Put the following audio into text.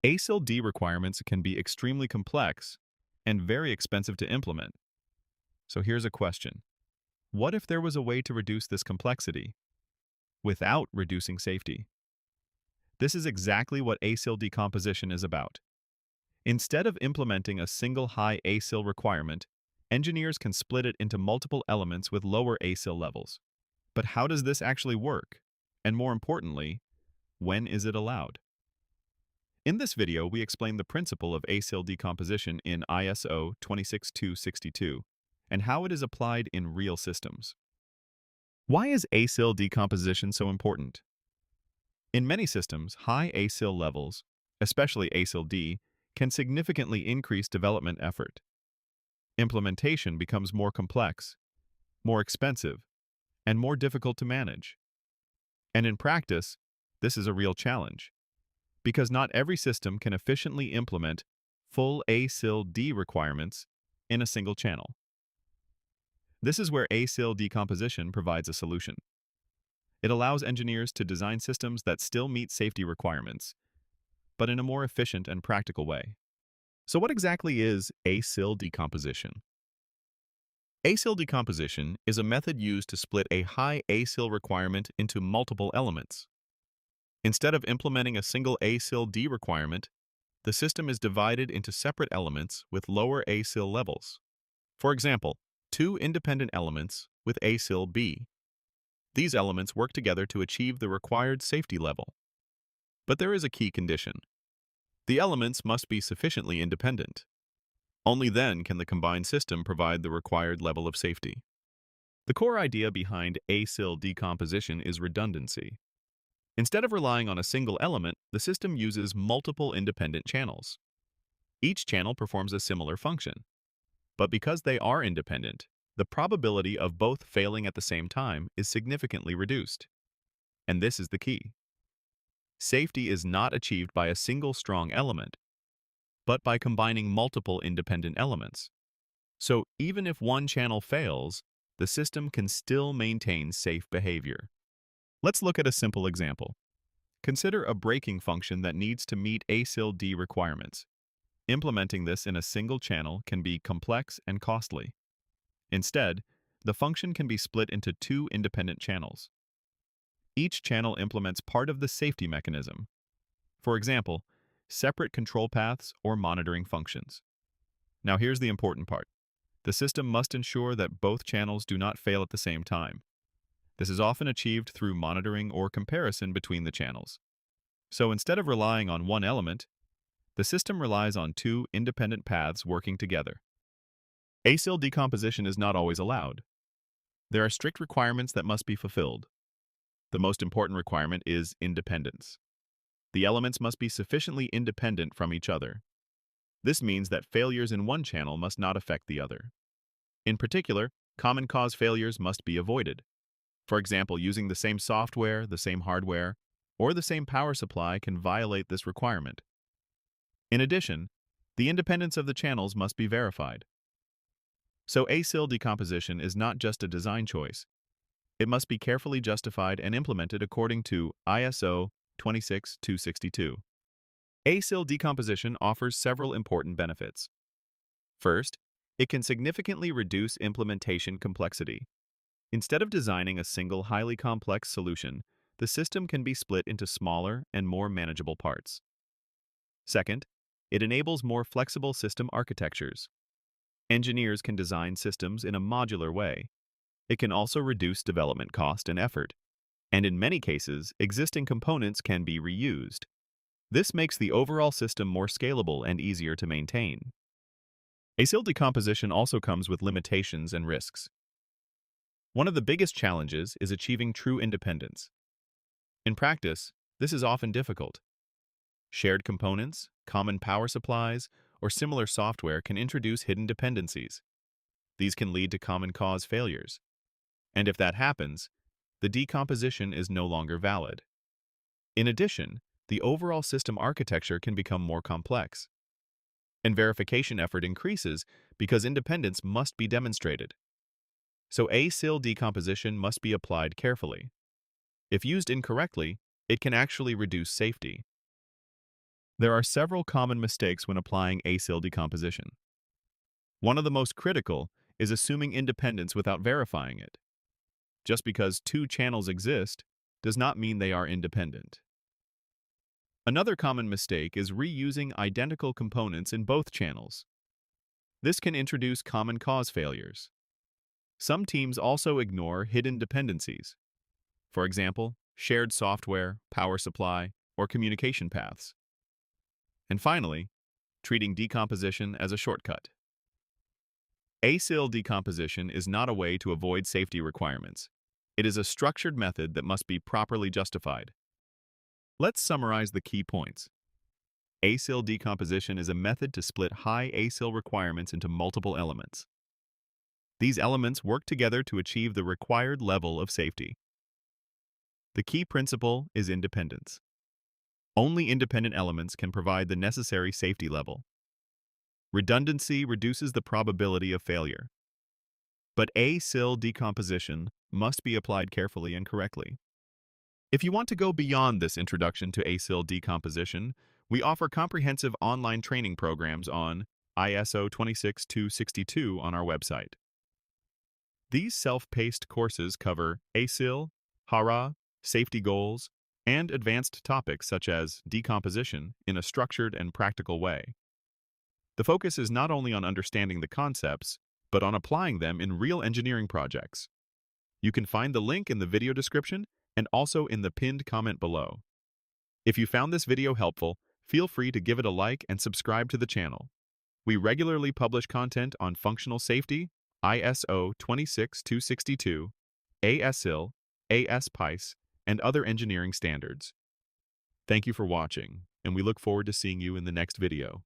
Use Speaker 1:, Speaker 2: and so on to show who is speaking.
Speaker 1: ASIL D requirements can be extremely complex and very expensive to implement. So here's a question. What if there was a way to reduce this complexity without reducing safety? This is exactly what ASIL decomposition is about. Instead of implementing a single high ASIL requirement, engineers can split it into multiple elements with lower ASIL levels. But how does this actually work? And more importantly, when is it allowed? In this video, we explain the principle of ASIL decomposition in ISO 26262 and how it is applied in real systems. Why is ASIL decomposition so important? In many systems, high ASIL levels, especially ASIL D, can significantly increase development effort. Implementation becomes more complex, more expensive, and more difficult to manage. And in practice, this is a real challenge, because not every system can efficiently implement full ASIL D requirements in a single channel. This is where ASIL decomposition provides a solution. It allows engineers to design systems that still meet safety requirements, but in a more efficient and practical way. So what exactly is ASIL decomposition? ASIL decomposition is a method used to split a high ASIL requirement into multiple elements. Instead of implementing a single ASIL D requirement, the system is divided into separate elements with lower ASIL levels. For example, two independent elements with ASIL B. These elements work together to achieve the required safety level. But there is a key condition. The elements must be sufficiently independent. Only then can the combined system provide the required level of safety. The core idea behind ASIL decomposition is redundancy. Instead of relying on a single element, the system uses multiple independent channels. Each channel performs a similar function. But because they are independent, the probability of both failing at the same time is significantly reduced. And this is the key. Safety is not achieved by a single strong element, but by combining multiple independent elements. So even if one channel fails, the system can still maintain safe behavior. Let's look at a simple example. Consider a braking function that needs to meet ASIL D requirements. Implementing this in a single channel can be complex and costly. Instead, the function can be split into two independent channels. Each channel implements part of the safety mechanism. For example, separate control paths or monitoring functions. Now here's the important part. The system must ensure that both channels do not fail at the same time. This is often achieved through monitoring or comparison between the channels. So instead of relying on one element, the system relies on two independent paths working together. ASIL decomposition is not always allowed. There are strict requirements that must be fulfilled. The most important requirement is independence. The elements must be sufficiently independent from each other. This means that failures in one channel must not affect the other. In particular, common cause failures must be avoided. For example, using the same software, the same hardware, or the same power supply can violate this requirement. In addition, the independence of the channels must be verified. So ASIL decomposition is not just a design choice. It must be carefully justified and implemented according to ISO 26262. ASIL decomposition offers several important benefits. First, it can significantly reduce implementation complexity. Instead of designing a single highly complex solution, the system can be split into smaller and more manageable parts. Second, it enables more flexible system architectures. Engineers can design systems in a modular way. It can also reduce development cost and effort. And in many cases, existing components can be reused. This makes the overall system more scalable and easier to maintain. ASIL decomposition also comes with limitations and risks. One of the biggest challenges is achieving true independence. In practice, this is often difficult. Shared components, common power supplies, or similar software can introduce hidden dependencies. These can lead to common cause failures. And if that happens, the decomposition is no longer valid. In addition, the overall system architecture can become more complex. And verification effort increases because independence must be demonstrated. So ASIL decomposition must be applied carefully. If used incorrectly, it can actually reduce safety. There are several common mistakes when applying ASIL decomposition. One of the most critical is assuming independence without verifying it. Just because two channels exist does not mean they are independent. Another common mistake is reusing identical components in both channels. This can introduce common cause failures. Some teams also ignore hidden dependencies. For example, shared software, power supply, or communication paths. And finally, treating decomposition as a shortcut. ASIL decomposition is not a way to avoid safety requirements. It is a structured method that must be properly justified. Let's summarize the key points. ASIL decomposition is a method to split high ASIL requirements into multiple elements. These elements work together to achieve the required level of safety. The key principle is independence. Only independent elements can provide the necessary safety level. Redundancy reduces the probability of failure. But ASIL decomposition must be applied carefully and correctly. If you want to go beyond this introduction to ASIL decomposition, we offer comprehensive online training programs on ISO 26262 on our website. These self-paced courses cover ASIL, HARA, safety goals, and advanced topics such as decomposition in a structured and practical way. The focus is not only on understanding the concepts, but on applying them in real engineering projects. You can find the link in the video description and also in the pinned comment below. If you found this video helpful, feel free to give it a like and subscribe to the channel. We regularly publish content on functional safety, ISO 26262, ASIL, ASPICE, and other engineering standards. Thank you for watching, and we look forward to seeing you in the next video.